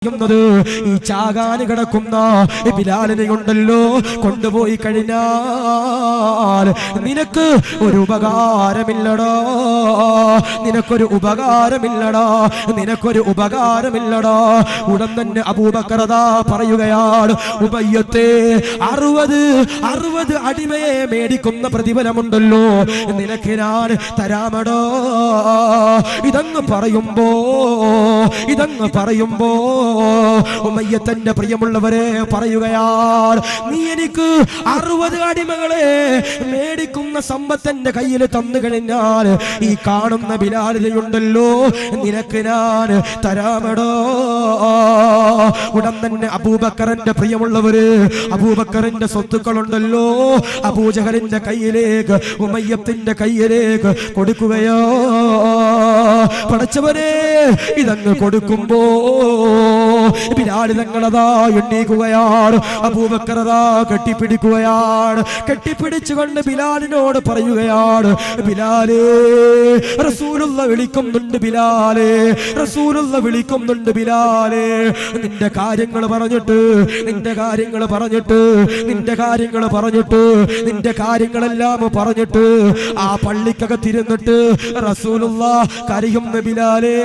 ഈ ചാകാന് കിടക്കുന്ന ബിലാലിനെ ഉണ്ടല്ലോ കൊണ്ടുപോയി കഴിഞ്ഞാൽ നിനക്ക് ഒരു ഉപകാരമില്ലടാ, നിനക്കൊരു ഉപകാരമില്ലടാ, നിനക്കൊരു ഉപകാരമില്ലടാ. ഉടൻ തന്നെ അബൂബക്കർ പറയുകയാണ്, ഉബയ്യത്തെ 60 അടിമയെ മേടിക്കുന്ന പ്രതിഫലമുണ്ടല്ലോ നിനക്ക് ഞാൻ തരാമടോ. ഇതങ്ങ് പറയുമ്പോ ഉമയ്യത്തിന്റെ പ്രിയമുള്ളവരെ പറയുകയാണ്, നീ എനിക്ക് 60 അടിമകളെ മേടിക്കുന്ന സമ്പത്തിന്റെ കയ്യിൽ തന്നു കഴിഞ്ഞാൽ ഈ കാണുന്ന ബിലാലിനെയുണ്ടല്ലോ നിനക്ക് ഞാൻ തരാമടോ. ഉടൻ തന്നെ അബൂബക്കറിന്റെ പ്രിയമുള്ളവര് അബൂബക്കറിന്റെ സ്വത്തുക്കളുണ്ടല്ലോ അബൂജഹലിന്റെ കയ്യിലേക്ക് ഉമയ്യത്തിന്റെ കയ്യിലേക്ക് കൊടുക്കുകയോ. പടച്ചവനെ ഇതങ്ങ് കൊടുക്കുമ്പോ ബിലാൽ തങ്ങളതാ എണ്ണീക്കുകയാണ്, അബൂബക്കർ കെട്ടിപ്പിടിക്കുകയാണ്. കെട്ടിപ്പിടിച്ചുകൊണ്ട് ബിലാലിനോട് പറയുകയാണ്, ബിലാലേ റസൂലുള്ള വിളിക്കുന്നുണ്ട്, ബിലാലേ റസൂലുള്ള വിളിക്കുന്നുണ്ട്, ബിലാലേ നിന്റെ കാര്യങ്ങൾ പറഞ്ഞിട്ട് നിന്റെ കാര്യങ്ങളെല്ലാം പറഞ്ഞിട്ട് ആ പള്ളിക്കകത്തിരുന്നിട്ട് റസൂലുള്ള കരയുന്ന ബിലാലേ.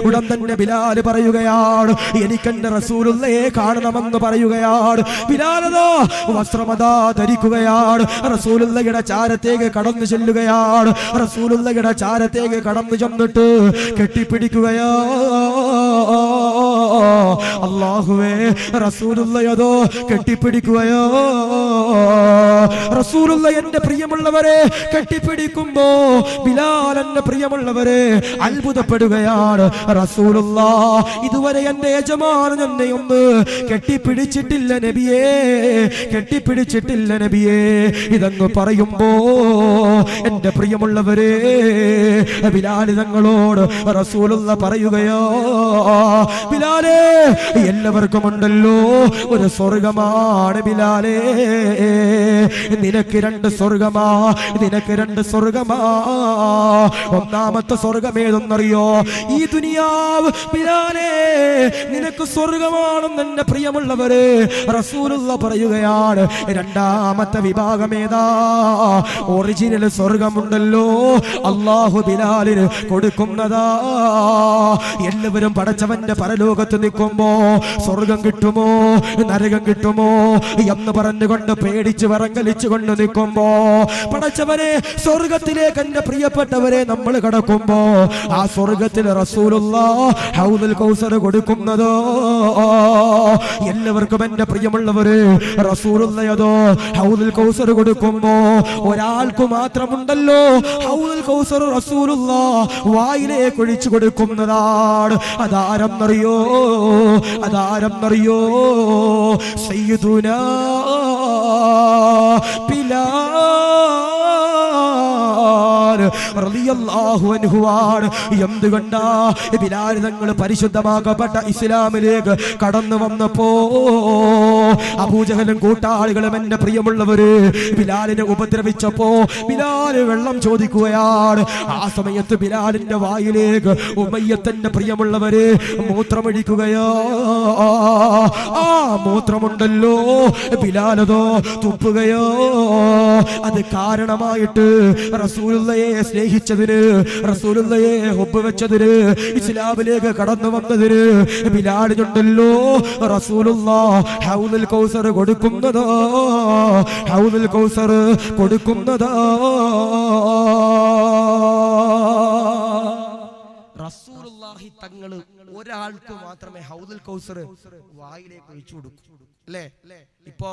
ഉടൻ തന്നെ ബിലാൽ പറയുകയാണ്, എനിക്കെന്റെ റസൂലുള്ളയെ കാണണമെന്ന് പറയുകയാണ്. ബിലാലതോ വസ്ത്രമതാ ധരിക്കുകയാണ്, റസൂലുള്ളയുടെ ചാരത്തേക്ക് കടന്നു ചെല്ലുകയാണ്. റസൂലുള്ളയുടെ ചാരത്തേക്ക് കടന്നു ചെന്നിട്ട് കെട്ടിപ്പിടിക്കുകയോ. അല്ലാഹുവേ റസൂലുള്ളയതോ കെട്ടിപ്പിടിക്കുകയോ. റസൂലുള്ള എന്റെ പ്രിയമുള്ളവരെ കെട്ടിപ്പിടിക്കുമ്പോ ബിലാൽ എന്റെ പ്രിയമുള്ളവരെ അത്ഭുതപ്പെടുകയാണ്. റസൂലുള്ള ഇതുവരെ എന്റെ യജമാനൻ എന്നെ ഒന്ന് കെട്ടിപ്പിടിച്ചിട്ടില്ല നബിയേ, കെട്ടിപ്പിടിച്ചിട്ടില്ല നബിയേ. ഇതങ്ങ് പറയുമ്പോ എന്റെ പ്രിയമുള്ളവരെ ബിലാൽ തങ്ങളോട് റസൂലുള്ള പറയുകയോ, ബിലാലേ എല്ലാവർക്കും ഉണ്ടല്ലോ ഒരു സ്വർഗമാണ് ബിലാലേ, നിനക്ക് 2 സ്വർഗമാ, നിനക്ക് 2 സ്വർഗമാ. ഒന്നാമത്തെ സ്വർഗം ഏതെന്നറിയോ? ഈ ദുനിയാവ് ബിലാലേ നിനക്ക് സ്വർഗമാണെന്ന് എന്റെ പ്രിയമുള്ളവരെ റസൂലുള്ള പറയുകയാണ്. രണ്ടാമത്തെ വിഭാഗം ഏതാ? ഒറിജിനൽ സ്വർഗമുണ്ടല്ലോ അല്ലാഹു ബിലാലിന് കൊടുക്കുന്നതാ. എല്ലാവരും പടച്ചവന്റെ പരലോകത്ത് നിൽക്കുമ്പോ സ്വർഗം കിട്ടുമോ നരകം കിട്ടുമോ എന്ന് പറഞ്ഞുകൊണ്ട് പേടിച്ച് വറങ്കലിച്ചുകൊണ്ട് നിൽക്കുമ്പോ പടച്ചവനെ സ്വർഗത്തിലേക്ക് എന്റെ പ്രിയപ്പെട്ടവരെ നമ്മൾ കടക്കുമ്പോ ആ സ്വർഗത്തിൽ റസൂലുള്ള ഹൗദുൽ കൗസർ കൊടുക്കുന്നതോ എല്ലാവർക്കും എന്റെ പ്രിയമുള്ളവര് റസൂലുള്ളയതോ ഹൗദുൽ കൗസർ കൊടുക്കുമ്പോ ഒരാൾക്ക് മാത്രമുണ്ടല്ലോ ഹൗദുൽ കൗസർ റസൂലുള്ള വായിലേക്ക് ഒഴിച്ചു കൊടുക്കുന്നതാണ്. അതാരെന്നറിയോ? സയ്യിദുനാ ബിലാൽ റളിയല്ലാഹു അൻഹു ആണ്. എന്തുകൊണ്ടാ? ബിലാൽ തങ്ങൾ പരിശുദ്ധമാക്കപ്പെട്ട ഇസ്ലാമിലേക്ക് കടന്നു വന്നപ്പോ അബൂജഹലും കൂട്ടാളികളും എന്റെ പ്രിയമുള്ളവര് ബിലാലിനെ ഉപദ്രവിച്ചപ്പോ ബിലാൽ വെള്ളം ചോദിക്കുകയാണ്. ആ സമയത്ത് ബിലാലിന്റെ വായിലേക്ക് ഉമയ്യത്തിന്റെ പ്രിയമുള്ളവര് മൂത്രമൊഴിക്കുകയോ. ആ മൂത്രമുണ്ടല്ലോ ബിലാലതോ തുപ്പുകയോ. അത് കാരണമായിട്ട് റസൂലുള്ളയെ സ്നേഹിച്ചതിന്, റസൂലുള്ളയെ ഹുബ്ബ് വെച്ചതിന്, ഇസ്ലാമിലേക്ക് കടന്നു വന്നതിന് ബിലാലിനുണ്ടല്ലോ റസൂലുള്ള ഹൗദുൽ കൗസർ കൊടുക്കുന്നതോ, ഹൗദുൽ കൗസർ കൊടുക്കുന്നതോ. റസൂലുള്ളാഹി തങ്ങള് ഒരാൾക്ക് മാത്രമേ ഹൗദുൽ കൗസർ വായിലേക്ക് ഒഴിച്ചു കൊടുക്കൂ അല്ലേ? ഇപ്പോ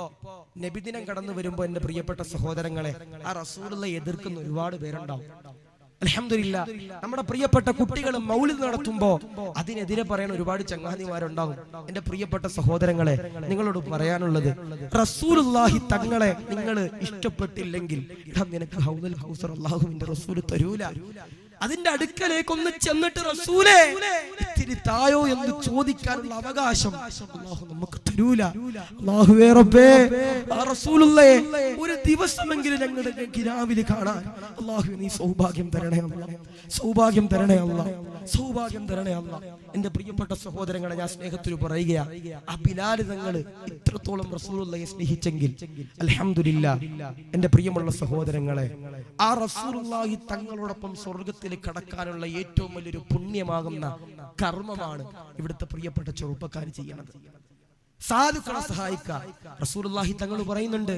നബിദിനം കടന്നു വരുമ്പോ എന്റെ പ്രിയപ്പെട്ട സഹോദരങ്ങളെ ആ റസൂലുള്ളയെ എതിർക്കുന്ന ഒരുപാട് പേരുണ്ടാവും. അൽഹംദുലില്ലാ നമ്മുടെ പ്രിയപ്പെട്ട കുട്ടികൾ മൗലിദ് നടത്തുമ്പോ അതിനെതിരെ പറയാൻ ഒരുപാട് ചങ്ങാതിമാരുണ്ടാവും. എന്റെ പ്രിയപ്പെട്ട സഹോദരങ്ങളെ നിങ്ങളോട് പറയാനുള്ളത്, റസൂലുള്ളാഹി തങ്ങളെ നിങ്ങൾ ഇഷ്ടപ്പെട്ടില്ലെങ്കിൽ നിനക്ക് ഹൗദുൽ കൗസർ അല്ലാഹുവിന്റെ റസൂൽ തരൂല. അതിന്റെ അടുക്കലേക്കൊന്ന് ചെന്നിട്ട് റസൂലേ ഇത്തിരി തായോ എന്ന് ചോദിക്കാനുള്ള അവകാശം അല്ലാഹു നമുക്ക് തരൂല. അല്ലാഹുവേ റബ്ബേ ആ റസൂലുള്ളയെ ഒരു ദിവസമെങ്കിലും ഞങ്ങളുടെ കിനാവിൽ കാണാൻ അല്ലാഹു നീ സൗഭാഗ്യം തരണേ അല്ലാഹ്, സൗഭാഗ്യം തരണേ അല്ലാഹ്, സൗഭാഗ്യം തരണേ അല്ലാഹ്. എന്റെ പ്രിയപ്പെട്ട സഹോദരങ്ങളെ, ഞാൻ സ്നേഹത്തിൽ പറയുക, ആ ബിലാൽ തങ്ങൾ ഇത്രത്തോളം റസൂലുള്ളയെ സ്നേഹിച്ചെങ്കിൽ അൽഹംദുലില്ലാഹ് എന്റെ പ്രിയമുള്ള സഹോദരങ്ങളെ, ആ റസൂലുള്ളാഹി തങ്ങളോടൊപ്പം സ്വർഗ്ഗത്തിൽ കടക്കാനുള്ള ഏറ്റവും വലിയൊരു പുണ്യമാകുന്ന കർമ്മമാണ് ഇവിടുത്തെ പ്രിയപ്പെട്ട ചെറുപ്പക്കാർ ചെയ്യണത്. സാധുക്കളെ സഹായിക്കാൻ റസൂലുള്ളാഹി തങ്ങൾ പറയുന്നുണ്ട്,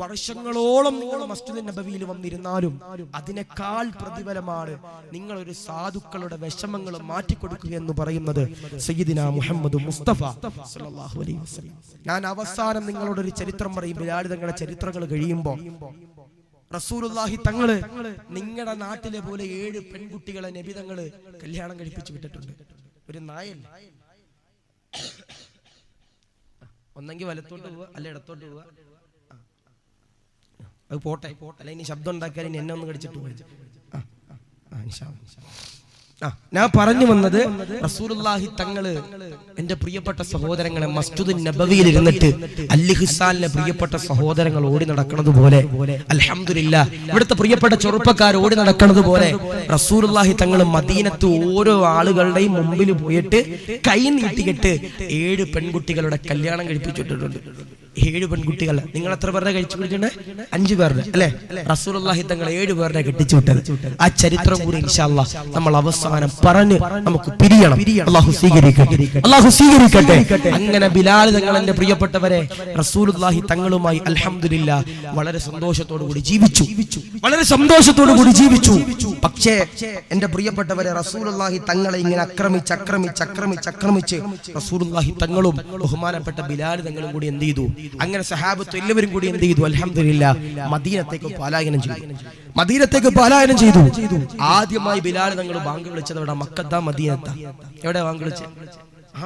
വർഷങ്ങളോളം നിങ്ങൾ മസ്ജിദ് നബവിയിൽ വന്നിരുന്നാലും അതിനേക്കാൾ പ്രതിഫലമാണ് നിങ്ങൾ ഒരു സാധുക്കളുടെ വിഷമങ്ങൾ മാറ്റിക്കൊടുക്കുക എന്ന് പറയുന്നത് സയ്യിദിനാ മുഹമ്മദ് മുസ്തഫ സല്ലല്ലാഹു അലൈഹി വസല്ലം. ഞാൻ അവസാനം നിങ്ങളോടൊരു ചരിത്രം പറയും. ബിലാൽ തങ്ങളുടെ ചരിത്രങ്ങൾ കഴിയുമ്പോൾ റസൂലുള്ളാഹി തങ്ങള് നിങ്ങളുടെ നാട്ടിലെ പോലെ 7 പെൺകുട്ടികളെ നബി തങ്ങള് കല്യാണം കഴിപ്പിച്ചു വിട്ടിട്ടുണ്ട്. ഒരു നായൻ ഒന്നെങ്കിൽ വലത്തോട്ട് പോവുക, അല്ല ഇടത്തോട്ട് പോവുക. അത് പോട്ടെ, അല്ല ഇനി ശബ്ദം ഉണ്ടാക്കിയാൽ ഇനി എന്നെ ഒന്ന് കടിച്ചിട്ട് പോയി. ഞാൻ പറഞ്ഞു വന്നത്, റസൂലുള്ളാഹി തങ്ങള് എന്റെ പ്രിയപ്പെട്ട സഹോദരങ്ങളെ മസ്ജിദ് നബവിയിൽ ഇരുന്നിട്ട് അൽ-ഹിസാലിലെ പ്രിയപ്പെട്ട സഹോദരങ്ങൾ ഓടി നടക്കുന്നത് പോലെ, അൽഹംദുലില്ലാഹ് ഇവിടുത്തെ പ്രിയപ്പെട്ട ചെറുപ്പക്കാർ ഓടി നടക്കുന്നത് പോലെ റസൂലുള്ളാഹി തങ്ങൾ മദീനത്ത് ഓരോ ആളുകളുടെയും മുമ്പിൽ പോയിട്ട് കൈ നീട്ടിയിട്ട് 7 പെൺകുട്ടികളുടെ കല്യാണം കഴിപ്പിച്ചിട്ടുണ്ട്. 7 പെൺകുട്ടികൾ. നിങ്ങൾ എത്ര പേരുടെ കഴിച്ചു വിട്ടിട്ടുണ്ട്? 5 പേരുടെ അല്ലെ? റസൂലുള്ളാഹി തങ്ങൾ 7 പേരുടെ കെട്ടിച്ചു വിട്ടത്. ആ ചരിത്രം കൂടി ഇൻഷാ അല്ലാഹ് നമ്മൾ അവസാനം പറഞ്ഞ് നമുക്ക് പിരിയണം. അല്ലാഹു സ്വീകരിക്കട്ടെ, അല്ലാഹു സ്വീകരിക്കട്ടെ. അങ്ങനെ ബിലാൽ തങ്ങൾ എന്റെ പ്രിയപ്പെട്ടവരെ റസൂലുള്ളാഹി തങ്ങളുമായി അൽഹംദുലില്ലാഹ് വളരെ സന്തോഷത്തോടു കൂടി ജീവിച്ചു, വളരെ സന്തോഷത്തോടു കൂടി ജീവിച്ചു. പക്ഷേ എന്റെ പ്രിയപ്പെട്ടവരെ റസൂലുള്ളാഹി തങ്ങളെ ഇങ്ങനെ ആക്രമിച്ച് റസൂലുള്ളാഹി തങ്ങളും ബഹുമാനപ്പെട്ട ബിലാൽ തങ്ങളും കൂടി എന്ത് ചെയ്തു? അങ്ങനെ സഹാബത്ത് എല്ലാവരും കൂടി എന്ത് ചെയ്തു? അൽഹംദുലില്ലാഹ് മദീനത്തേക്ക് പലായനം ചെയ്തു. ആദ്യമായി ബിലാൽ തങ്ങൾ ബാങ്ക് വിളിച്ചത് എവിടെ? മക്കത്ത, മദീനത്ത? എവിടെ ബാങ്ക് വിളിച്ചത്?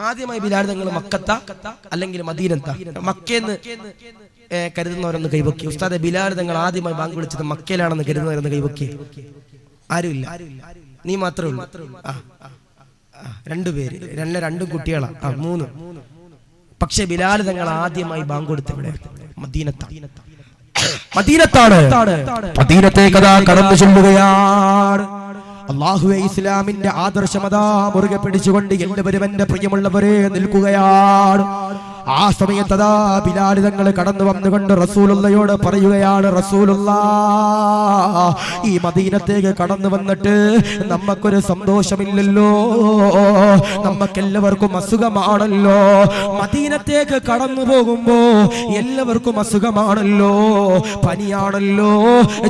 ആദ്യമായി ബിലാൽ തങ്ങൾ മക്കത്ത അല്ലെങ്കിൽ മദീനത്ത? മക്കയെന്ന് കരുതുന്നവരൊന്ന് കൈവക്കി. ഉസ്താദെ, ബിലാൽ തങ്ങൾ ആദ്യമായി ബാങ്ക് വിളിച്ചത് മക്കയിലാണെന്ന് കരുതുന്നവരൊന്ന് കൈവക്കി. ആരുമില്ല, നീ മാത്രമേ ഉള്ളൂ. 2 പേര്, 2 കുട്ടികളാ, 3. പക്ഷെ ബിലാൽ തങ്ങൾ ആദ്യമായി ബാങ്ക് കൊടുത്തവിടെ മദീനത്താണ്. മദീനത്തേക്ക് കടന്നു ചെല്ലുകയാണ്. അല്ലാഹുവേ, ഇസ്ലാമിന്റെ ആദർശമതാ മുറുകെ പിടിച്ചുകൊണ്ട് എല്ലാവരും എന്റെ പ്രിയമുള്ളവരെ നിൽക്കുകയാണ്. ആ സമയത്തതാ ബിലാൽ തങ്ങൾ കടന്നു വന്നുകൊണ്ട് റസൂലുള്ളയോട് പറയുകയാണ്, റസൂലുള്ളാഹ്, ഈ മദീനത്തേക്ക് കടന്നു വന്നിട്ട് നമുക്കൊരു സന്തോഷമില്ലല്ലോ, നമുക്കെല്ലാവർക്കും അസുഖമാണല്ലോ. മദീനത്തേക്ക് കടന്നു പോകുമ്പോ എല്ലാവർക്കും അസുഖമാണല്ലോ, പനിയാണല്ലോ,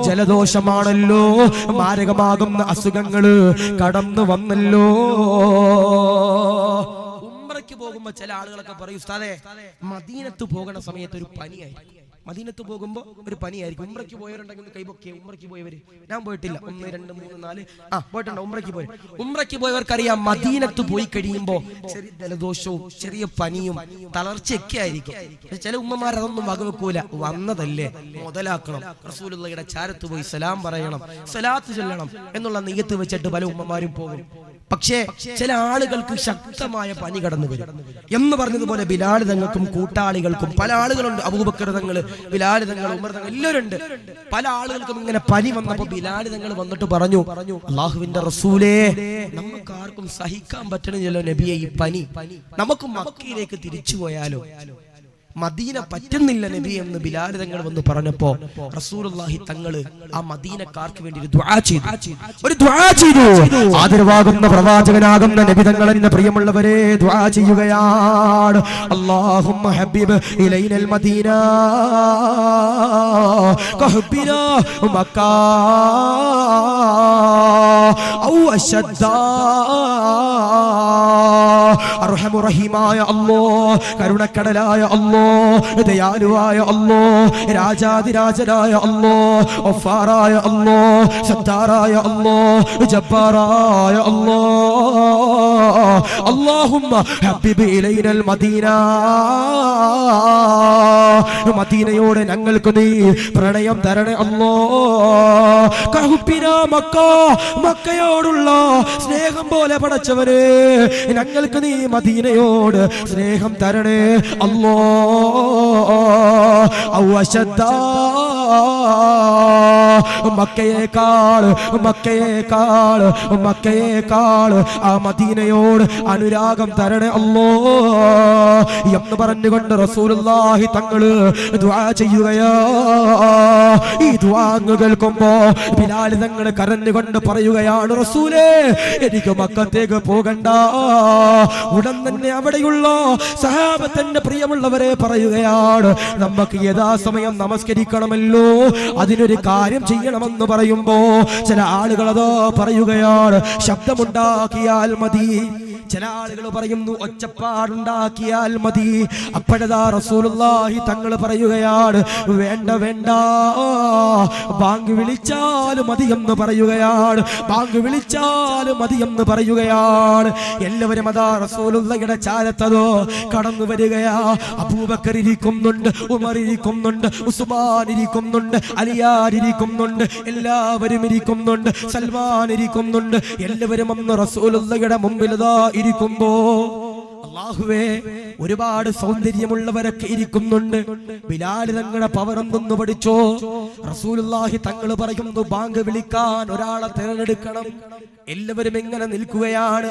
ജലദോഷമാണല്ലോ, മാരകമാകുന്ന അസുഖങ്ങള് കടന്നു വന്നല്ലോ. പോകുമ്പോ ചില ആളുകളൊക്കെ പറയും, ഉസ്താദേ മദീനത്ത് പോകുന്ന സമയത്ത് ഒരു പനിയായിരിക്കും. മദീനത്ത് പോകുമ്പോ ഒരു പനിയായിരിക്കും. ഉംറയ്ക്ക് പോയവരുണ്ടെങ്കിൽ കൈപൊക്കെ. ഉംറയ്ക്ക് പോയവര്, ഞാൻ പോയിട്ടില്ല, 1 2 3 4 പോയിട്ടുണ്ട്. ഉംറയ്ക്ക് പോയവർക്കറിയാം, മദീനത്ത് പോയി കഴിയുമ്പോ ചെറിയ ജലദോഷവും ചെറിയ പനിയും തളർച്ചയൊക്കെ ആയിരിക്കും. ചില ഉമ്മമാർ അതൊന്നും വകവെക്കൂല. വന്നതല്ലേ, മുതലാക്കണം. റസൂലുള്ളാഹിയുടെ ചാരത്ത് പോയി സലാം പറയണം, സലാത്ത് ചൊല്ലണം എന്നുള്ള നിയ്യത്ത് വെച്ചിട്ട് പല ഉമ്മമാരും പോകും. പക്ഷേ ചില ആളുകൾക്ക് ശക്തമായ പനി കടന്നു വരും എന്ന് പറഞ്ഞതുപോലെ ബിലാൽ തങ്ങൾക്കും കൂട്ടാളികൾക്കും പല ആളുകളുണ്ട്. അബൂബക്കർ തങ്ങൾ, ബിലാൽ തങ്ങൾ, ഉമർ തങ്ങൾ എല്ലാവരും ഉണ്ട്. പല ആളുകൾക്കും ഇങ്ങനെ പനി വന്നപ്പോ ബിലാൽ തങ്ങൾ വന്നിട്ട് പറഞ്ഞു, അല്ലാഹുവിന്റെ റസൂലേ, നമുക്ക് ആർക്കും സഹിക്കാൻ പറ്റണില്ലല്ലോ നബിയെ ഈ പനി, നമുക്ക് മക്കയിലേക്ക് തിരിച്ചു പോയാലോ? മദീന പറ്റുന്നില്ല നബി എന്ന് ബിലാൽ തങ്ങൾ വന്ന് പറഞ്ഞപ്പോ റസൂലുള്ളാഹി തങ്ങള് ആ മദീനക്കാർക്ക് വേണ്ടി ഒരു ദുആ ചെയ്തു. ആദരവാകുന്ന പ്രവാചകനാകുന്ന നബി തങ്ങൾ എന്ന പ്രിയമുള്ളവരെ ദുആ ചെയ്യുകയാണ്. അല്ലാഹുമ്മ ഹബ്ബിബ് ഇലൈനൽ മദീന കഹബ്ബിനാ മക്ക ഔ അശദ്ദാ. അർഹമു റഹീമായ അല്ലാഹ്, കരുണക്കടലായ അല്ലാഹ്, ദയാലുവായ അല്ലാഹ്, രാജാതിരാജനായ അല്ലാഹ്, ഗഫാറായ അല്ലാഹ്, സത്താറായ അല്ലാഹ്, ജബ്ബാറായ അല്ലാഹ്, അല്ലാഹുമ്മ ഹബ്ബിബ് ഇലൈനൽ മദീന, മദീനയോട് ഞങ്ങൾക്ക് നീ പ്രണയം തരണേ അല്ലാഹ്. കഹുബ്ബിനാ മക്ക, മക്കയോടുള്ള സ്നേഹം പോലെ പടച്ചവരെ ഞങ്ങൾക്ക് നീ മദീനയോട് സ്നേഹം തരണേ അല്ലാ. മക്കയേക്കാൾ ആ മദീനയോട് അനുരാഗം തരണേ അല്ലാ എന്ന് പറഞ്ഞുകൊണ്ട് റസൂലുള്ളാഹി തങ്ങള് ദുആ ചെയ്യുകയാ. ഈ ദുആ കേൾക്കുമ്പോ ബിലാൽ തങ്ങൾ കരഞ്ഞുകൊണ്ട് പറയുകയാണ്, റസൂലേ എനിക്ക് മക്കത്തേക്ക് പോകണ്ട. ഉടൻ തന്നെ അവിടെയുള്ള സഹാബത്തിന്റെ പ്രിയമുള്ളവരെ പറയുകയാണ്, നമുക്ക് യഥാസമയം നമസ്കരിക്കണമല്ലോ, അതിനൊരു കാര്യം ചെയ്യണമെന്ന് പറയുമ്പോ ചില ആളുകൾ അതോ പറയുകയാണ്, ശബ്ദമുണ്ടാക്കിയാൽ മതി. ചില ആളുകൾ പറയുന്നു ഒച്ചപ്പാടുണ്ടാക്കിയാൽ മതി. അപ്പോഴതാ റസൂലുള്ളാഹി തങ്ങൾ പറയുകയാണ്, വേണ്ട വേണ്ട, ബാങ്ക് വിളിച്ചാലും മതി എന്ന് പറയുകയാണ്. ബാങ്ക് വിളിച്ചാലും മതി എന്ന് പറയുകയാണ്. എല്ലാവരും അതാ റസൂലുള്ളാഹിയുടെ ചാരത്തതോ കടന്നു വരികയാ. അബൂബക്കർ ഇരിക്കുന്നുണ്ട്, ഉമർ ഇരിക്കുന്നുണ്ട്, ഉസ്മാൻ ഇരിക്കുന്നുണ്ട്, അലിയാർ ഇരിക്കുന്നുണ്ട്, എല്ലാവരും ഇരിക്കുന്നുണ്ട്, സൽമാൻ ഇരിക്കുന്നുണ്ട്. എല്ലാവരും അന്ന് റസൂലുള്ളാഹിയുടെ മുമ്പിൽ ഇരിക്കുമ്പോ അല്ലാഹുവേ ഒരുപാട് സൗന്ദര്യമുള്ളവരൊക്കെ ഇരിക്കുന്നുണ്ട്. ബിലാൽ തങ്ങളുടെ പവർ എന്തെന്ന് പഠിച്ചോ? റസൂലുള്ളാഹി തങ്ങൾ പറയുന്നു, ബാങ്ക് വിളിക്കാൻ ഒരാളെ തിരഞ്ഞെടുക്കണം. എല്ലാവരും എങ്ങനെ നിൽക്കുകയാണ്?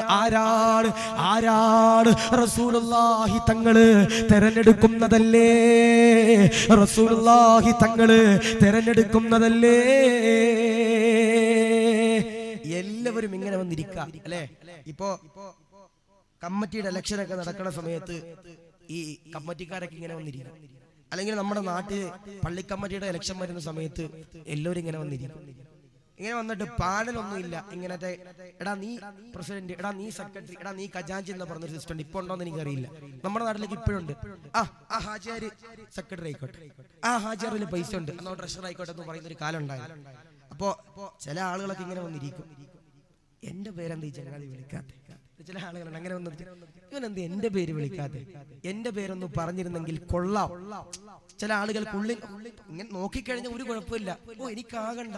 ആരാണ് റസൂലുള്ളാഹി തങ്ങള് തിരഞ്ഞെടുക്കുന്നതല്ലേ? റസൂലുള്ളാഹി തങ്ങള് തിരഞ്ഞെടുക്കുന്നതല്ലേ? എല്ലാവരും ഇങ്ങനെ വന്നിരിക്കുക അല്ലേ? ഇപ്പോ കമ്മിറ്റിയുടെ ഇലക്ഷനൊക്കെ നടക്കുന്ന സമയത്ത് ഈ കമ്മിറ്റിക്കാരൊക്കെ ഇങ്ങനെ വന്നിരിക്കും. അല്ലെങ്കിൽ നമ്മുടെ നാട്ടിൽ പള്ളി കമ്മിറ്റിയുടെ ഇലക്ഷൻ വരുന്ന സമയത്ത് എല്ലാവരും ഇങ്ങനെ വന്നിരിക്കും. ഇങ്ങനെ വന്നിട്ട് പാനലൊന്നും ഇല്ല. ഇങ്ങനത്തെ എടാ നീ പ്രസിഡന്റ്, എടാ നീ സെക്രട്ടറി, എടാ നീ ഖജാൻജി എന്ന് പറഞ്ഞൊരു സിസ്റ്റം ഇപ്പൊ ഉണ്ടോന്ന് എനിക്കറിയില്ല. നമ്മുടെ നാട്ടിലേക്ക് ഇപ്പോഴുണ്ട്. ആ ഹാജിയാര് സെക്രട്ടറി ആയിക്കോട്ടെ, ആ ഹാജിയാറിൽ പൈസ ഉണ്ട്, എന്നോ ട്രഷറർ ആയിക്കോട്ടെ എന്ന് പറയുന്ന ഒരു കാലം ഉണ്ടായിരുന്നു. അപ്പോ ചില ആളുകളൊക്കെ ഇങ്ങനെ വന്നിരിക്കും, എന്റെ പേരെന്ത് ഈ ചങ്ങാതി വിളിക്കാത്ത? ചില ആളുകളുണ്ട് അങ്ങനെ വന്നിട്ട്, ഇവനെന്ത് എന്റെ പേര് വിളിക്കാതെ, എന്റെ പേരൊന്ന് പറഞ്ഞിരുന്നെങ്കിൽ കൊള്ളാം. ചില ആളുകൾക്കുള്ളിൽ ഇങ്ങനെ നോക്കിക്കഴിഞ്ഞാൽ ഒരു കുഴപ്പമില്ല, ഓ എനിക്കാകണ്ട,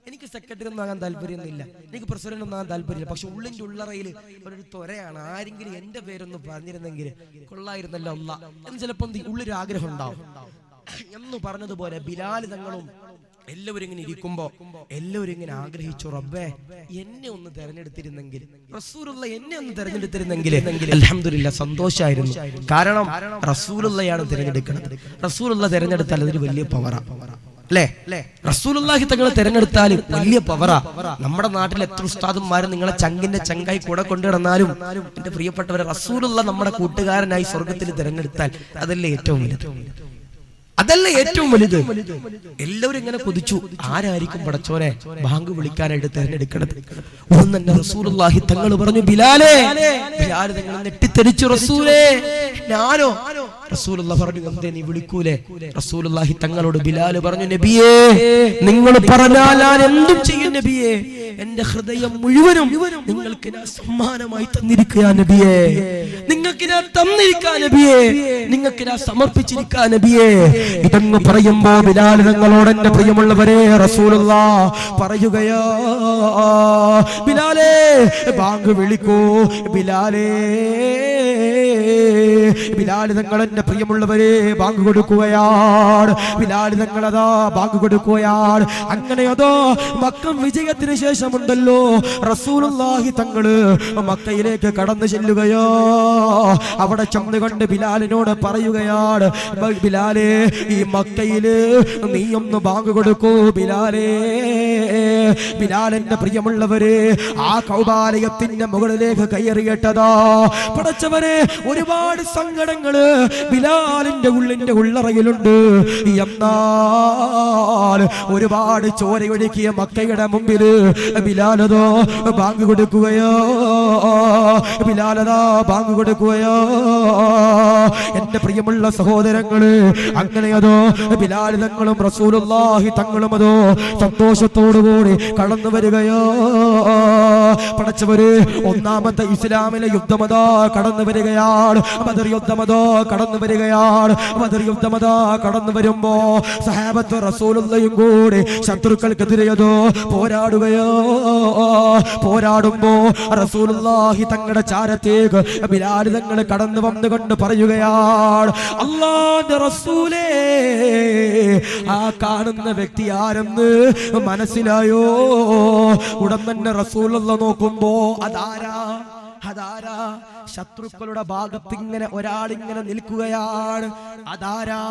എനിക്ക് സെക്രട്ടറി ഒന്നും ആകാൻ താല്പര്യമൊന്നുമില്ല, എനിക്ക് പ്രസിഡന്റ് ഒന്നും ആകാൻ താല്പര്യമില്ല. പക്ഷെ ഉള്ളിന്റെ ഉള്ളറയിൽ ഒരു ത്വരയാണ്, ആരെങ്കിലും എന്റെ പേരൊന്ന് പറഞ്ഞിരുന്നെങ്കിൽ കൊള്ളായിരുന്നല്ലോ അല്ലാ എന്ന് ചിലപ്പോൾ ഉള്ളൊരു ആഗ്രഹം ഉണ്ടാവും എന്ന് പറഞ്ഞതുപോലെ ബിലാൽ തങ്ങളും എല്ലാവരും ഇങ്ങനെ ഇരിക്കുമ്പോ എല്ലാവരും ഇങ്ങനെ ആഗ്രഹിച്ചു, റബ്ബേ എന്നെ ഒന്ന് തെരഞ്ഞെടുത്തിരുന്നെങ്കിൽ, റസൂലുള്ള എന്നെ ഒന്ന് തെരഞ്ഞെടുത്തിരുന്നെങ്കിൽ അൽഹംദുലില്ലാ സന്തോഷമായിരുന്നു. കാരണം റസൂലുള്ളയാണ് തിരഞ്ഞെടുക്കുന്നത്. റസൂലുള്ള തിരഞ്ഞെടുത്താൽ അതൊരു വലിയ പവറാ അല്ലേ? റസൂലുള്ളാഹി തങ്ങളെ തിരഞ്ഞെടുത്താലും വലിയ പവറാ. നമ്മുടെ നാട്ടിൽ എത്ര ഉസ്താദന്മാരും നിങ്ങളെ ചങ്കിന്റെ ചങ്കായി കൂടെ കൊണ്ടുകിടന്നാലും എന്റെ പ്രിയപ്പെട്ടവരെ റസൂലുള്ള നമ്മുടെ കൂട്ടുകാരനായി സ്വർഗത്തിൽ തിരഞ്ഞെടുത്താൽ അതല്ലേ ഏറ്റവും വലുത്? അതല്ല ഏറ്റവും വലുത്. എല്ലാവരും ഇങ്ങനെ കൊതിച്ചു, ആരായിരിക്കും പടച്ചോനെ ബാങ്ക് വിളിക്കാനായിട്ട് തിരഞ്ഞെടുക്കണത്? ഒന്നും തന്നെ റസൂലുള്ളാഹി തങ്ങൾ പറഞ്ഞു, ബിലാലേ. ബിലാൽ തങ്ങൾ നെട്ടിത്തെറിച്ചു, റസൂലേ ഞാനോ? റസൂലുള്ള പറഞ്ഞു, എന്തേ നീ വിളിക്കൂലേ? റസൂലുള്ളാഹി തങ്ങളോട് ബിലാൽ പറഞ്ഞു, നബിയേ നിങ്ങൾ പറഞ്ഞാൽ ഞാൻ എന്തും ചെയ്യും നബിയേ. എന്റെ ഹൃദയം മുഴുവനും നിങ്ങൾക്ക് ഞാൻ സമ്മാനമായി തന്നിരിക്കുക നബിയേ, നിങ്ങൾക്ക് ഞാൻ തന്നിരിക്കുക നബിയേ, നിങ്ങൾക്ക് ഞാൻ സമർപ്പിച്ചിരിക്കുക നബിയേ. ഇതെന്ന് പറയുമ്പോ ബിലാൽ തങ്ങളോട് എന്റെ പ്രിയമുള്ളവരെ റസൂലുള്ളാഹ് പറയുകയാ, ബിലാലേ ബാങ്ക് വിളിക്കൂ ബിലാലേ. ബിലാൽ തങ്ങൾ എന്റെ പ്രിയമുള്ളവരെ ബാങ്ക് കൊടുക്കുകയാണ്. ബിലാൽ തങ്ങളതാ ബാങ്ക് കൊടുക്കുകയാണ്. അങ്ങനെ അതോ മക്ക വിജയത്തിന് ശേഷമുണ്ടല്ലോ റസൂലുള്ളാഹി തങ്ങള് മക്കയിലേക്ക് കടന്നു ചെല്ലുകയോ. അവിടെ ചെന്നുകൊണ്ട് ബിലാലിനോട് പറയുകയാണ്, ബിലാലേ ഈ മക്കയില് നീ ഒന്ന് ബാങ്ക് കൊടുക്കൂ ബിലാലേ. ബിലാലിന്റെ പ്രിയമുള്ളവരെ ആ കൗബാലയത്തിന്റെ മുകളിലേക്ക് കയറിയിട്ടതാ പടച്ചവരെ ഒരുപാട് സങ്കടങ്ങള് ബിലാലിന്റെ ഉള്ളറയിലുണ്ട്. എന്നാൽ ഒരുപാട് ചോരയൊഴുക്കിയ മക്കയുടെ മുമ്പില് ബിലാലതോ ബാങ്ക് കൊടുക്കുകയോ. ബിലാലതാ ബാങ്ക് കൊടുക്കുകയോ. എന്റെ പ്രിയമുള്ള സഹോദരങ്ങള്, അങ്ങനെയതോ ബിലാൽ തങ്ങളും റസൂലുള്ളാഹി തങ്ങളും അതോ സന്തോഷത്തോടുകൂടി കടന്നു വരികയോ. പടച്ചവര് ഒന്നാമത്തെ ഇസ്ലാമിലെ യുദ്ധമതാ കടന്നു വരികയാണ്. ബദർ യുദ്ധ യുദ്ധമതോ കടന്നു വരികയാണ്. ബദർ യുദ്ധമതോ കടന്നു വരുമ്പോ സഹാബത്ത് റസൂലുള്ളാഹിയും കൂടി ശത്രുക്കൾക്കെതിരെയതോ പോരാടുകയോ. പോരാടുമ്പോ റസൂലുള്ളാഹി തങ്ങളുടെ ചാരത്തേക്ക് ബിലാൽ തങ്ങൾ കടന്നു വന്നുകൊണ്ട് പറയുകയാണ്, അല്ലാഹുവിന്റെ റസൂലേ, ആ കാണുന്ന വ്യക്തി ആരെന്ന് മനസ്സിലായോ? ഉടൻ തന്നെ റസൂലുള്ളാഹി നോക്കുമ്പോ അതാരാ? ശത്രുക്കളുടെ ഭാഗത്ത് ഇങ്ങനെ ഒരാളിങ്ങനെ നിൽക്കുകയാണ്. അതാരാ?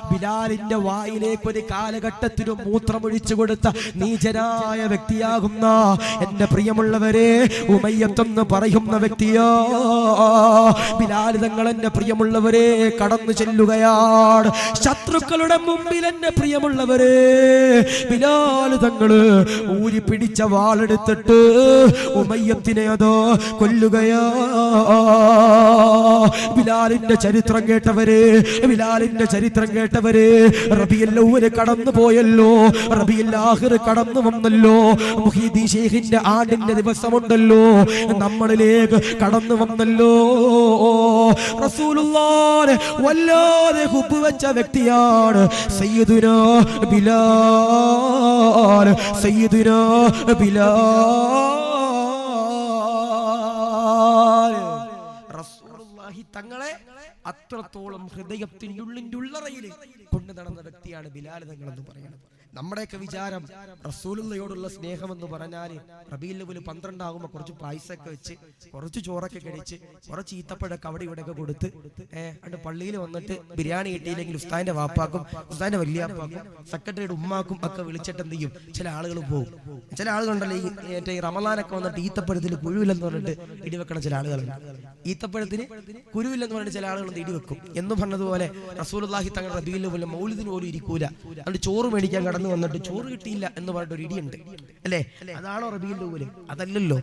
ബിലാലിന്റെ വായിലേക്ക് ഒരു കാലഘട്ടത്തിനു മൂത്രമൊഴിച്ചു കൊടുത്ത നീചനായ വ്യക്തിയാകുന്ന എന്റെ പ്രിയമുള്ളവരെ ഉമയ്യത്തെന്ന് പറയുന്ന വ്യക്തിയോ. ബിലാൽ തങ്ങൾ എന്റെ പ്രിയമുള്ളവരെ കടന്നു ചെല്ലുകയാണ് ശത്രുക്കളുടെ മുമ്പിൽ. എന്റെ പ്രിയമുള്ളവരെ, ബിലാൽ തങ്ങള് ഊരി പിടിച്ച വാളെടുത്തിട്ട് ഉമയ്യത്തിനെ അതോ കൊല്ലുകയോ. ബിലാലിന്റെ ചരിത്രം കേട്ടവര് റബീഉൽ അവ്വൽ കടന്നു പോയല്ലോ, റബീഉൽ ആഖിർ കടന്നു വന്നല്ലോ, മുഹീദ്ദീൻ ശൈഖിന്റെ ആണ്ടിന്റെ ദിവസമുണ്ടല്ലോ, നമ്മളിലേക്ക് കടന്നു വന്നല്ലോ. റസൂലുള്ളാഹിനെ വല്ലാതെ ഹുബ്ബ് വെച്ച വ്യക്തിയാണ് സയ്യിദുനാ ബിലാൽ. റസൂലുള്ളാഹി തങ്ങളെ അത്രത്തോളം ഹൃദയത്തിന്റെ ഉള്ളറയിൽ കൊണ്ടു നടന്ന വ്യക്തിയാണ് ബിലാൽ തങ്ങൾ എന്ന് പറയുന്നത്. നമ്മുടെയൊക്കെ വിചാരം റസൂലുള്ളാഹിയോടുള്ള സ്നേഹം എന്ന് പറഞ്ഞാൽ റബീഉൽ അവ്വൽ 12 ആകുമ്പോൾ കുറച്ച് പായസമൊക്കെ വെച്ച് കുറച്ച് ചോറൊക്കെ കഴിച്ച് കുറച്ച് ഈത്തപ്പഴൊക്കെ അവിടെ ഇവിടെയൊക്കെ കൊടുത്ത് അണ്ട് പള്ളിയിൽ വന്നിട്ട് ബിരിയാണി കിട്ടിയില്ലെങ്കിൽ ഉസ്താദിന്റെ വാപ്പാക്കും ഉസ്താദിന്റെ വല്യാപ്പാക്കും സെക്രട്ടറിയുടെ ഉമ്മാക്കും ഒക്കെ വിളിച്ചിട്ട് എന്ത് ചെയ്യും? ചില ആളുകൾ പോകും. ചില ആളുകളുണ്ടല്ലോ ഈ റമളാനൊക്കെ വന്നിട്ട് ഈത്തപ്പഴത്തിൽ കുരുവില്ലെന്ന് പറഞ്ഞിട്ട് ഇടിവെക്കണ ചില ആളുകളുണ്ട്. ഈത്തപ്പഴത്തിന് കുരുവില്ലെന്ന് പറഞ്ഞിട്ട് ചില ആളുകൾ ഇടിവെക്കും എന്ന് പറഞ്ഞതുപോലെ റസൂലുള്ളാഹി തങ്ങൾ റബീഉൽ അവ്വൽ മൗലിദിന് പോലും ഇരിക്കൂല. അതുകൊണ്ട് ചോറ് മേടിക്കാൻ കടന്നു വന്നിട്ട് ചോറ് കിട്ടിയില്ല എന്ന് പറഞ്ഞിട്ട് ഒരു ഇടിയുണ്ട് അല്ലേ? അതാണോ റബീഉൽ അവ്വൽ? അതല്ലല്ലോ.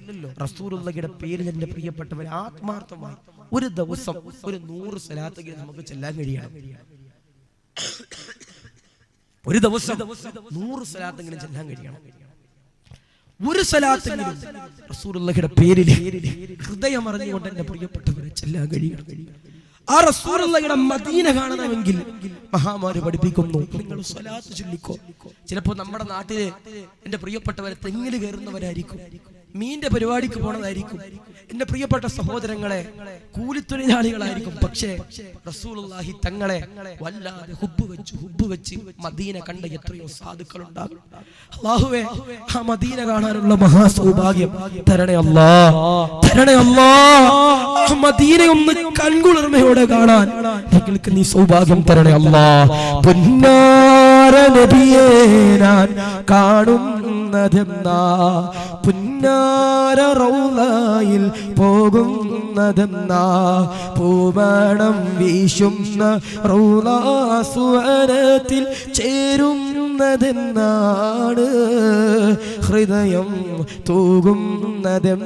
റസൂലുള്ളാഹിയുടെ പേരിൽ എന്റെ പ്രിയപ്പെട്ടവരെ ആത്മാർത്ഥമായി ഒരു ദിവസം ഒരു 100 സ്വലാത്തെങ്കിലും നമുക്ക് ചെല്ലാൻ കഴിയണം. ഒരു ദിവസം 100 സ്വലാത്തെങ്കിലും ചെല്ലാൻ കഴിയണം. ഒരു സ്വലാത്തെങ്കിലും റസൂലുള്ളാഹിയുടെ പേരിൽ ഹൃദയം അറിഞ്ഞുകൊണ്ട് എന്റെ പ്രിയപ്പെട്ടവരെ ചെല്ലാൻ കഴിയണം. ആ റസൂലുള്ളാഹിയുടെ മദീന കാണണമെങ്കിൽ മഹാമാര് പഠിപ്പിക്കുന്നു, നിങ്ങൾ സ്വലാത്ത് ചൊല്ലിക്കോ. ചിലപ്പോ നമ്മുടെ നാട്ടില് എന്റെ പ്രിയപ്പെട്ടവരെ തെങ്ങില് കയറുന്നവരായിരിക്കും, മീന്റെ പരിപാടിക്ക് പോണതായിരിക്കും, എന്റെ പ്രിയപ്പെട്ട സഹോദരങ്ങളെ കൂലിത്തൊഴിലാളികളായിരിക്കും. പക്ഷേ റസൂലുള്ളാഹി തങ്ങളെ വല്ലാതെ ഹുബ്ബ് വെച്ച് മദീന കണ്ട എത്രയോ സാധുക്കൾ ഉണ്ടാകും. അല്ലാഹുവേ, ആ മദീന കാണാനുള്ള മഹാസൗഭാഗ്യം തരണേ അല്ലാഹ്, തരണേ അല്ലാഹ്. ആ മദീനയെ ഒന്ന് കൺകുളിർമയോടെ കാണാൻ നിങ്ങൾക്ക് നീ സൗഭാഗ്യം തരണേ അല്ലാഹ്. പൊന്നാര നബിയേ ഞാൻ കാണുന്നതെന്നാ, പുന്നാര റൗളയിൽ പോകുന്നതെന്നാ, പൂമണം വീശുന്ന റൗളാ സുവനത്തിൽ ചേരുന്നതെന്നാണ്, ഹൃദയം തൂകുന്നതെന്നാണ്.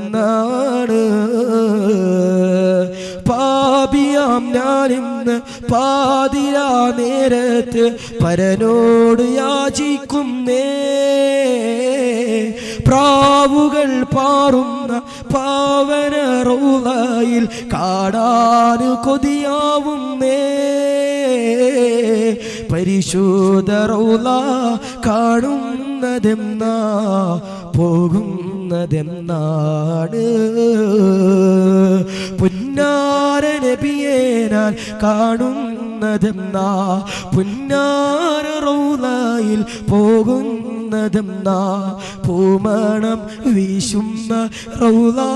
പാപിയാം ഞാനിന്ന് പാതിരാ നേരത്ത് പരനോട് യാചിക്കുന്നേ, പ്രാവുകൾ പാറുന്ന പാവന റൗളയിൽ കാണാൻ കൊതിയാവുന്നേ, പരിശുദ്ധ റൗള കാണുന്നതെന്നാ പോകുന്നതെന്നാണ്. പുന്നാര നബിയെ ഞാൻ കാണുന്നതെന്നാ, പുന്നാര റൗളയിൽ പോകുന്നതെന്നാ, പൂമണം വീശുന്ന റൗളാ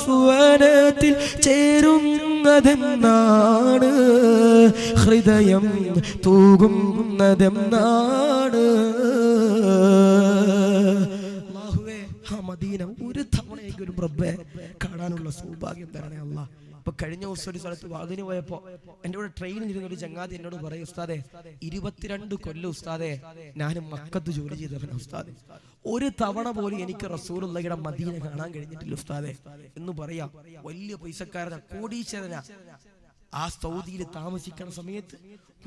സുവനത്തിൽ ചേരുന്നതെന്നാണ്, ഹൃദയം തൂകുന്നതെന്നാണ്. മദീന ഒരു തവണയെങ്കിലും റബ്ബേ കാണാനുള്ള സൗഭാഗ്യം തരണേ അല്ലാഹ്. ഇപ്പൊ കഴിഞ്ഞ ദിവസം ഒരു സ്ഥലത്ത് വാതിന് പോയപ്പോ എന്റെ കൂടെ ട്രെയിനിൽ ഇരുന്ന ഒരു ചങ്ങാതി എന്നോട് പറയും, ഉസ്താദെ 22 കൊല്ലം ഉസ്താദെ ഞാനും മക്കത്ത് ജോലി ചെയ്തവനാ ഉസ്താദെ, ഒരു തവണ പോലും എനിക്ക് റസൂലുള്ളാഹിയുടെ മദീന കാണാൻ കഴിഞ്ഞിട്ടില്ല ഉസ്താദെ എന്ന് പറയാം. വലിയ പൈസക്കാരനാ, കോടീശ്വരനാ. ആ സൗദിയിൽ താമസിക്കുന്ന സമയത്ത്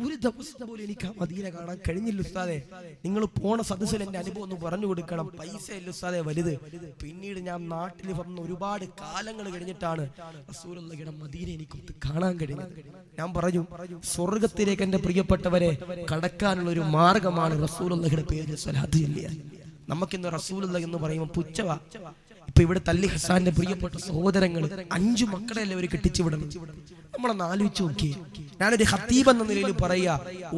ഒരു ദിവസം പോലും എനിക്ക് ആ മദീന കാണാൻ കഴിഞ്ഞില്ല ഉസ്താദെ. നിങ്ങൾ പോണ സദസ്സിൽ എന്റെ അനുഭവം ഒന്ന് പറഞ്ഞു കൊടുക്കണം. പൈസ അല്ല ഉസ്താദെ വലുത്. പിന്നീട് ഞാൻ നാട്ടിൽ വന്ന് ഒരുപാട് കാലങ്ങൾ കഴിഞ്ഞിട്ടാണ് റസൂലുള്ളാഹിയുടെ മദീന എനിക്ക് കാണാൻ കഴിഞ്ഞത്. ഞാൻ പറഞ്ഞു, സ്വർഗത്തിലേക്ക് എന്റെ പ്രിയപ്പെട്ടവരെ കടക്കാനുള്ള ഒരു മാർഗമാണ് റസൂലുള്ളാഹിയുടെ പേരിൽ സ്വലാത്ത് ചൊല്ലുക. നമുക്കിന്ന് റസൂലുള്ളാഹി എന്ന് പറയുമ്പോൾ പുച്ഛവാ. ഇപ്പൊ ഇവിടെ തല്ലി ഹസാന്റെ പ്രിയപ്പെട്ട സഹോദരങ്ങൾ 5 മക്കളെല്ലാം അവർ കെട്ടിച്ചു വിടണം. നമ്മളൊന്ന് ആലോചിച്ച് നോക്കിയേ. ഞാനൊരു ഖത്തീബ് എന്ന നിലയിൽ പറയാ,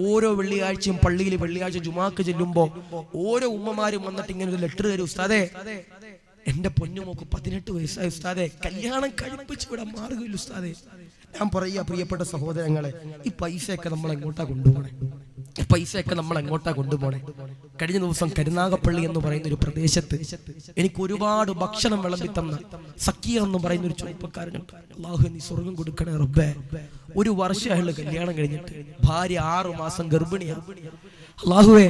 ഓരോ വെള്ളിയാഴ്ചയും പള്ളിയിൽ വെള്ളിയാഴ്ച ജുമാക്ക് ചെല്ലുമ്പോ ഓരോ ഉമ്മമാരും വന്നിട്ട് ഇങ്ങനെ ഒരു ലെറ്റർ തരും, ഉസ്താദേ എന്റെ പൊന്നുമോക്ക് 18 വയസ്സായ ഉസ്താദേ, കല്യാണം കഴിപ്പിച്ചു വിടാൻ മാർഗമില്ല ഉസ്താദേ. ഞാൻ പറയാ പ്രിയപ്പെട്ട സഹോദരങ്ങളെ, ഈ പൈസയൊക്കെ നമ്മൾ എങ്ങോട്ടാ കൊണ്ടുപോകണേ? കഴിഞ്ഞ ദിവസം കരുനാഗപ്പള്ളി എന്ന് പറയുന്ന ഒരു പ്രദേശത്ത് എനിക്ക് ഒരുപാട് ഭക്ഷണം വിളമ്പി തന്ന സക്കീർ എന്ന് പറയുന്ന ഒരു ചെറുപ്പക്കാരനുണ്ട്. അല്ലാഹു നീ സ്വർഗം കൊടുക്കണേ റബ്ബേ. 1 വർഷം അയാൾ കല്യാണം കഴിഞ്ഞിട്ട് ഭാര്യ 6 മാസം ഗർഭിണിയാണ്. അല്ലാഹുവേ,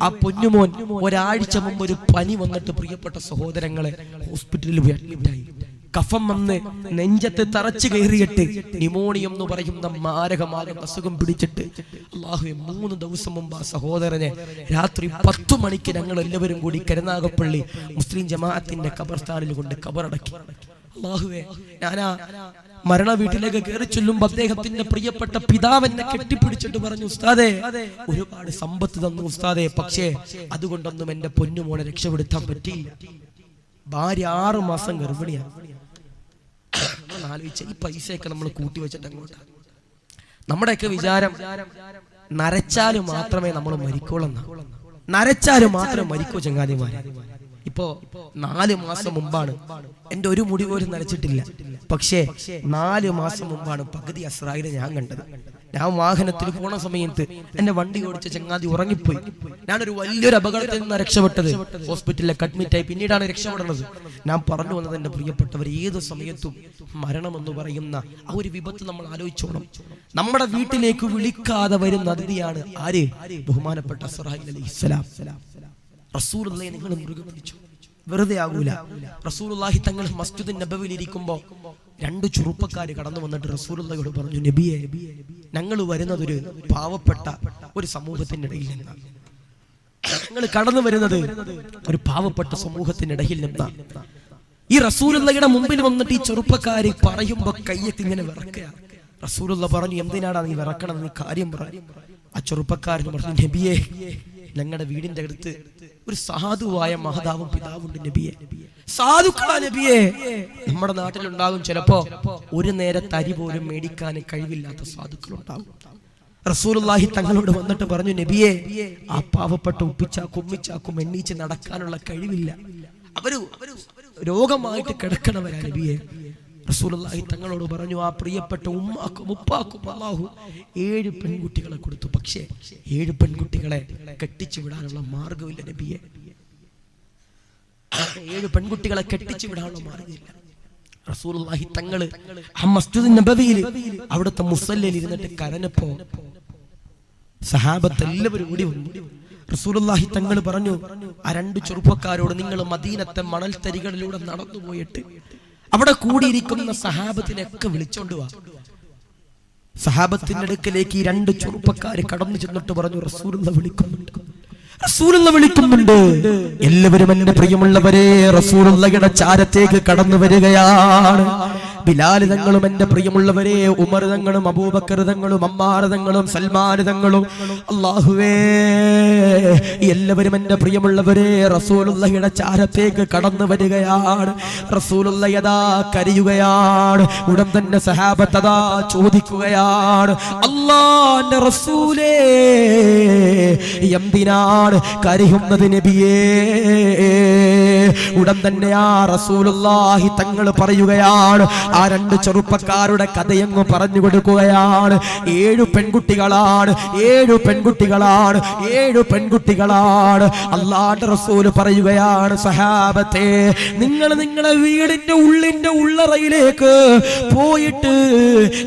ആ പൊന്നുമോൻ ഒരാഴ്ച മുമ്പ് ഒരു പനി വന്നിട്ട് പ്രിയപ്പെട്ട സഹോദരങ്ങളെ ഹോസ്പിറ്റലിൽ പോയി അഡ്മിറ്റായി. കഫം വന്ന് നെഞ്ചത്ത് തറച്ചു കയറിയിട്ട് ന്യൂമോണിയം എന്ന് പറയുന്ന മാരകമാകുന്ന അസുഖം പിടിച്ചിട്ട് അല്ലാഹുവേ 3 ദിവസം മുമ്പ് ആ സഹോദരനെ രാത്രി 10 മണിക്ക് ഞങ്ങൾ എല്ലാവരും കൂടി കരുനാഗപ്പള്ളി മുസ്ലിം ജമാഅത്തിന്റെ ഖബർസ്ഥാനിൽ കൊണ്ട് ഖബറടക്കി. അല്ലാഹുവേ, ഞാനാ മരണ വീട്ടിലേക്ക് കയറി ചെല്ലുമ്പോ അദ്ദേഹത്തിന്റെ പ്രിയപ്പെട്ട പിതാവിനെ കെട്ടിപ്പിടിച്ചിട്ട് പറഞ്ഞു, ഉസ്താദേ ഒരുപാട് സമ്പത്ത് തന്നു ഉസ്താദേ, പക്ഷേ അതുകൊണ്ടൊന്നും എന്റെ പൊന്നുമോനെ രക്ഷപ്പെടുത്താൻ പറ്റിയില്ല. ഭാര്യ 6 മാസം ഗർഭിണിയാണ്. ആലോചിച്ച ഈ പൈസയൊക്കെ നമ്മൾ കൂട്ടി വെച്ചിട്ട് അങ്ങോട്ടാ. നമ്മുടെയൊക്കെ വിചാരം നരച്ചാലും മാത്രമേ നമ്മൾ മരിക്കോളെന്ന. നരച്ചാലും മാത്രമേ മരിക്കൂ ചങ്ങാതിമാരെ. ഇപ്പോ 4 മാസം മുമ്പാണ് എന്റെ ഒരു മുടി പോലും നരച്ചിട്ടില്ല. പക്ഷേ 4 മാസം മുമ്പാണ് പകുതി അസ്രായിലെ ഞാൻ കണ്ടത്. ഞാൻ വാഹനത്തിൽ പോണ സമയത്ത് എന്റെ വണ്ടി ഓടിച്ച ചങ്ങാതി ഉറങ്ങിപ്പോയി. ഞാനൊരു വലിയൊരു അപകടത്തിൽ നിന്ന് രക്ഷപ്പെട്ടത്. ഹോസ്പിറ്റലിലേക്ക് അഡ്മിറ്റായി, പിന്നീടാണ് രക്ഷപ്പെടുന്നത്. ഞാൻ പറഞ്ഞു വന്നത് എന്റെ പ്രിയപ്പെട്ടവർ, ഏത് സമയത്തും മരണമെന്ന് പറയുന്ന ആ ഒരു വിപത്ത് നമ്മൾ ആലോചിച്ചോണം. നമ്മുടെ വീട്ടിലേക്ക് വിളിക്കാതെ വരുന്ന അതിഥിയാണ് ആര്? ബഹുമാനപ്പെട്ട ഇസ്രാഈൽ അലൈഹിസ്സലാം. റസൂലുള്ളാഹിയെ നിങ്ങൾ മുറുകെ പിടിച്ചു, വെറുതെ ആകൂല. റസൂലുള്ളാഹി തങ്ങൾ മസ്ജിദുൻ നബവിയിൽ ഇരിക്കുമ്പോ 2 ചെറുപ്പക്കാര് കടന്നു വന്നിട്ട് റസൂലുള്ളാഹിയോട് പറഞ്ഞു, നബിയെ, ഞങ്ങൾ വരുന്നത് ഒരു പാവപ്പെട്ട ഒരു സമൂഹത്തിന്റെ ഇടയിൽ നിന്നാണ്. ഞങ്ങൾ കടന്നു വരുന്നത് ഒരു പാവപ്പെട്ട സമൂഹത്തിനിടയിൽ നിന്നാണ്. ഈ റസൂലുള്ളാഹിയുടെ മുമ്പിൽ വന്നിട്ട് ഈ ചെറുപ്പക്കാര് പറയുമ്പോ കയ്യൊക്കെ ഇങ്ങനെ വിറക്കുക. റസൂലുള്ളാഹി പറഞ്ഞു, എന്തിനാടാ നീ വിറക്കണം, നീ കാര്യം പറ. ആ ചെറുപ്പക്കാരന് പറഞ്ഞു, നബിയെ, ഞങ്ങളുടെ വീടിന്റെ അടുത്ത് ഒരു സാധുവായ മഹതാവും പിതാവുണ്ട് നബിയെ. സാധുക്കളാ നബിയെ. നമ്മുടെ നാട്ടിലുണ്ടാകും ചിലപ്പോ ഒരു നേരത്തെ അരി പോലും മേടിക്കാൻ കഴിവില്ലാത്ത സാധുക്കളുണ്ടാകും. റസൂലുള്ളാഹി തങ്ങളോട് വന്നിട്ട് പറഞ്ഞു, നബിയെ, ആ പാവപ്പെട്ട ഉപ്പിച്ചാക്കും ഉമ്മിച്ചാക്കും എണ്ണീച്ച് നടക്കാനുള്ള കഴിവില്ല, അവര് രോഗമായിട്ട് കിടക്കണവരാ നബിയെ. റസൂലുള്ളാഹി തങ്ങളോട് പറഞ്ഞു, ആ പ്രിയപ്പെട്ട ഉമ്മാക്കും ഉപ്പാക്കും അല്ലാഹു 7 പെൺകുട്ടികളെ കൊടുത്തു. പക്ഷേ 7 പെൺകുട്ടികളെ കെട്ടിച്ചു വിടാനുള്ള മാർഗമില്ല നബിയെ. 7 പെൺകുട്ടികളെ കെട്ടിച്ചു വിടാനുള്ള മാർഗമില്ല. റസൂലുള്ളാഹി തങ്ങള് ആ മസ്ജിദുൻ നബവിയിൽ അവിടുത്തെ മുസല്ലയിൽ ഇരുന്നിട്ട് കരഞ്ഞപ്പോ സഹാബത്ത് എല്ലാവരും കൂടി വന്നു. റസൂലുള്ളാഹി തങ്ങൾ പറഞ്ഞു, ആ 2 ചെറുപ്പക്കാരോട്, നിങ്ങൾ മദീനത്തെ മണൽത്തരികളിലൂടെ നടന്നു പോയിട്ട് അവിടെ കൂടിയിരിക്കുന്ന സഹാബത്തിനെയൊക്കെ വിളിച്ചോണ്ട് വാ. സഹാബത്തിന്റെ അടുക്കലേക്ക് ഈ 2 ചെറുപ്പക്കാര് കടന്നു ചെന്നിട്ട് പറഞ്ഞു, റസൂലുള്ളാഹി വിളിക്കുന്നുണ്ട്, റസൂലുള്ളാഹി വിളിക്കുന്നുണ്ട്. എല്ലാവരും എന്റെ പ്രിയമുള്ളവരെ റസൂലുള്ളാഹിയുടെ ചാരത്തേക്ക് കടന്നു വരികയാണ്. ബിലാൽ തങ്ങളും എന്റെ പ്രിയമുള്ളവരെ ഉമർ തങ്ങളും അബൂബക്കർ തങ്ങളും അമ്മാർ തങ്ങളും സൽമാൻ തങ്ങളും അല്ലാഹുവേ എല്ലാവരും എന്റെ പ്രിയമുള്ളവരെ റസൂലുള്ളാഹിയുടെ ചാരത്തേക്ക് കടന്നു വരികയാണ്. റസൂലുള്ളാഹി അതാ കരയുകയാണ്. ഉടൻ തന്നെ സഹാബത്ത് അതാ ചോദിക്കുകയാണ്, അല്ലാഹുവിന്റെ റസൂലേ, എന്തിനാണ് കരയുന്നത് നബിയേ? ഉടൻ തന്നെ ആ റസൂലുള്ളാഹി തങ്ങൾ പറയുകയാണ്, ആ 2 ചെറുപ്പക്കാരുടെ കഥയങ്ങ് പറഞ്ഞു കൊടുക്കുകയാണ്. 7 പെൺകുട്ടികളാണ്, 7 പെൺകുട്ടികളാണ്, 7 പെൺകുട്ടികളാണ്. അല്ലാഹുവിന്റെ റസൂല് പറയുകയാണ്, സഹാബത്തെ, നിങ്ങൾ നിങ്ങളുടെ വീടിന്റെ ഉള്ളറയിലേക്ക് പോയിട്ട്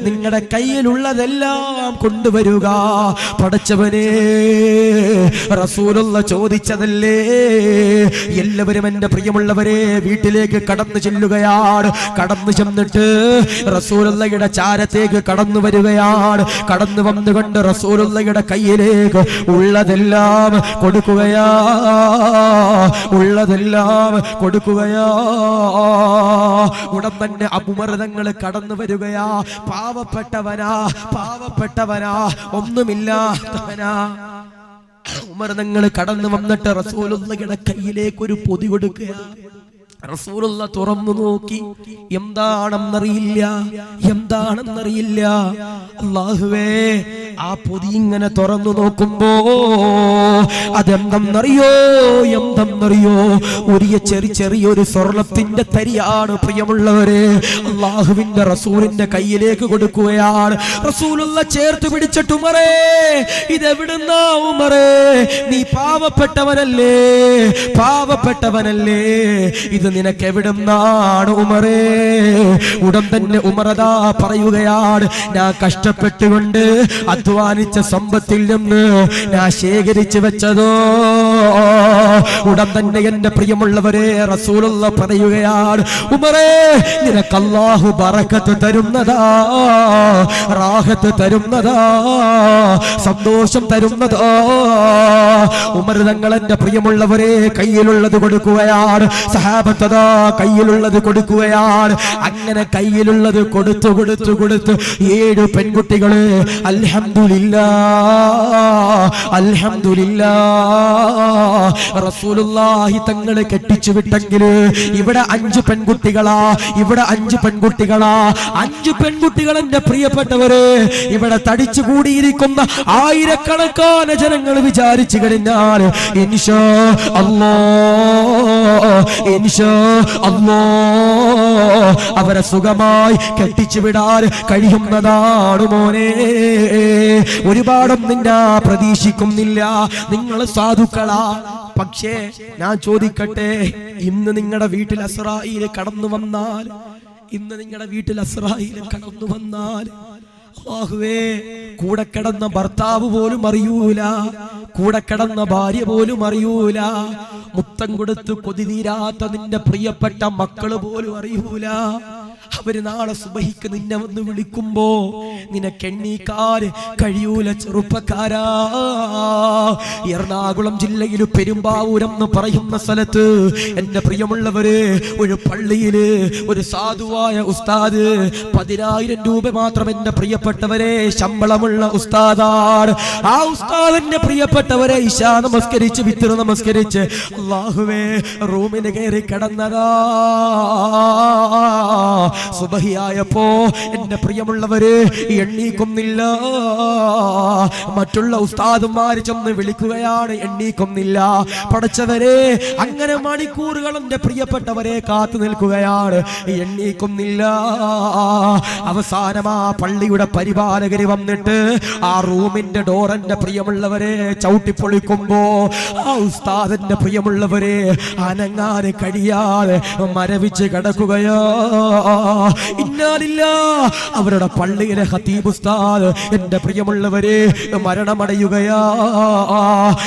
നിങ്ങളുടെ കയ്യിലുള്ളതെല്ലാം കൊണ്ടുവരിക. പടച്ചവനെ, റസൂലുള്ള ചോദിച്ചതല്ലേ. എല്ലാവരും എന്റെ പ്രിയമുള്ളവരെ വീട്ടിലേക്ക് കടന്നു ചെല്ലുകയാണ്. കടന്നു ചെന്നിട്ട് ചെന്നിട്ട് റസൂലുള്ളാഹിയുടെ ചാരത്തേക്ക് കടന്നു വരികയാണ്. കടന്നു വന്നുകൊണ്ട് റസൂലുള്ളാഹിയുടെ കയ്യിലേക്ക് ഉള്ളതെല്ലാം കൊടുക്കുകയാ, ഉള്ളതെല്ലാം കൊടുക്കുകയാ. ഉടൻ തന്നെ അബൂമർതങ്ങൾ കടന്നു വരികയാ. പാവപ്പെട്ടവനാ, പാവപ്പെട്ടവനാ, ഒന്നുമില്ലാത്തവനാ. ഉമർതങ്ങൾ കടന്നു വന്നിട്ട് റസൂലുള്ളാഹിയുടെ കയ്യിലേക്ക് ഒരു പൊതി കൊടുക്കുക. റസൂലുള്ള തുറന്നു നോക്കി. എന്താണെന്നറിയില്ല, എന്താണെന്നറിയില്ല. അല്ലാഹുവേ, ആ പൊതി ഇങ്ങനെ തുറന്നു നോക്കുമ്പോ അതെന്തെന്നറിയോ, എന്തെന്നറിയോ? ചെറിയൊരു സ്വർണത്തിന്റെ തരിയാണ് പ്രിയമുള്ളവരെ. അല്ലാഹുവിന്റെ റസൂലിന്റെ കയ്യിലേക്ക് കൊടുക്കുകയാണ്. റസൂലുള്ള ചേർത്ത് പിടിച്ചിട്ട്, ഉമറേ, ഇതെവിടുന്നാ ഉമറേ? നീ പാവപ്പെട്ടവനല്ലേ, പാവപ്പെട്ടവനല്ലേ, ഇത് നിനക്ക് എവിടുന്നാണ് ഉമറേ? ഉടൻ തന്നെ ഉമറദാ പറയുകയാണ്, ഞാൻ കഷ്ടപ്പെട്ടുകൊണ്ട് അധ്വാനിച്ച സമ്പത്തിൽ നിന്ന് ഞാൻ ശേഖരിച്ചു വെച്ചതോ. ഉടൻ തന്നെ എന്റെ പ്രിയമുള്ളവരെ റസൂലുള്ള പറയുകയാണ്, ഉമറേ, നിനക്ക് അല്ലാഹു ബറക്കത്ത് തരുന്നതാ, റാഹത്ത് തരുന്നതാ, സന്തോഷം തരുന്നതാ. ഉമർ തങ്ങൾ എന്റെ പ്രിയമുള്ളവരെ കയ്യിലുള്ളത് കൊടുക്കുകയാണ്. സഹാബത്തതാ കയ്യിലുള്ളത് കൊടുക്കുകയാണ്. അങ്ങനെ കയ്യിലുള്ളത് കൊടുത്തു കൊടുത്തു കൊടുത്ത് 7 പെൺകുട്ടികള് അൽഹംദുലില്ലാഹ്, അൽഹംദുലില്ലാഹ് റസൂലുള്ളാഹി തങ്ങളെ കെട്ടിച്ചു വിട്ടെങ്കിൽ ഇവിടെ 5 പെൺകുട്ടികളാ, ഇവിടെ 5 പെൺകുട്ടികളാ. 5 പെൺകുട്ടികൾ എന്റെ പ്രിയപ്പെട്ടവരെ, ഇവിടെ തടിച്ചു കൂടിയിരിക്കുന്ന ആയിരക്കണക്കാന ജനങ്ങൾ വിചാരിച്ചു കഴിഞ്ഞാൽ ഇൻഷാ അല്ലാഹ്, ഇൻഷാ അല്ലാഹ് അവരെ സുഖമായി കെട്ടിച്ചു വിടാൻ കഴിയുന്നതാണ് മോനെ. ഒരുപാടൊന്നും ഞാൻ പ്രതീക്ഷിക്കുന്നില്ല, നിങ്ങൾ സാധുക്കളാ. പക്ഷേ ഞാൻ ചോദിക്കട്ടെ, ഇന്ന് നിങ്ങളുടെ വീട്ടിൽ അസ്രായീൽ കടന്നു വന്നാൽ, ഇന്ന് നിങ്ങളുടെ വീട്ടിൽ അസ്രായീൽ കടന്നു വന്നാൽ, അല്ലാഹുവേ, കൂടെ കിടന്ന ഭർത്താവ് പോലും അറിയൂല, കൂടെ കിടന്ന ഭാര്യ പോലും അറിയൂല, മുത്തം കൊടുത്ത് കൊതി തീരാത്ത നിന്റെ പ്രിയപ്പെട്ട മക്കള് പോലും അറിയൂല. അവര് നാളെ സുബഹിക്ക് നിന്നെ വന്ന് വിളിക്കുമ്പോ നിനക്ക് എണ്ണീക്കാൻ കഴിയൂല. ചെറുപ്പക്കാരാ, എറണാകുളം ജില്ലയിൽ പെരുമ്പാവൂരം എന്ന് പറയുന്ന സ്ഥലത്ത് എന്റെ പ്രിയമുള്ളവര്, ഒരു പള്ളിയില് ഒരു സാധുവായ ഉസ്താദ് 10,000 രൂപ മാത്രം എന്റെ പ്രിയപ്പെട്ടവരെ ശമ്പളമുള്ള ഉസ്താദാണ്. ആ ഉസ്താദിന്റെ പ്രിയപ്പെട്ടവരെ ഇശാ നമസ്കരിച്ച് വിത്ർ നമസ്കരിച്ച് അല്ലാഹുവേ റൂമിന് കയറി കിടന്നതാ. സുബഹിയായപ്പോ എന്റെ പ്രിയമുള്ളവര് എണ്ണീക്കുന്നില്ല. മറ്റുള്ള ഉസ്താദുമാര് ചെന്ന് വിളിക്കുകയാണ്, എണ്ണീക്കുന്നില്ല. പടച്ചവരെ, അങ്ങനെ മണിക്കൂറുകൾ എന്റെ പ്രിയപ്പെട്ടവരെ കാത്തു നിൽക്കുകയാണ്, എണ്ണീക്കുന്നില്ല. അവസാനം ആ പള്ളിയുടെ പരിപാലകര് വന്നിട്ട് ആ റൂമിന്റെ ഡോർ എന്റെ പ്രിയമുള്ളവരെ ചവിട്ടിപ്പൊളിക്കുമ്പോ ആ ഉസ്താദിന്റെ പ്രിയമുള്ളവരെ അനങ്ങാന് കഴിയാതെ മരവിച്ച് കിടക്കുകയോ. ഇന്നാലില്ല, അവരുടെ പള്ളിയിലെ ഖതീബ് ഉസ്താദ് എന്റെ പ്രിയമുള്ളവരെ മരണമടയുകയാ.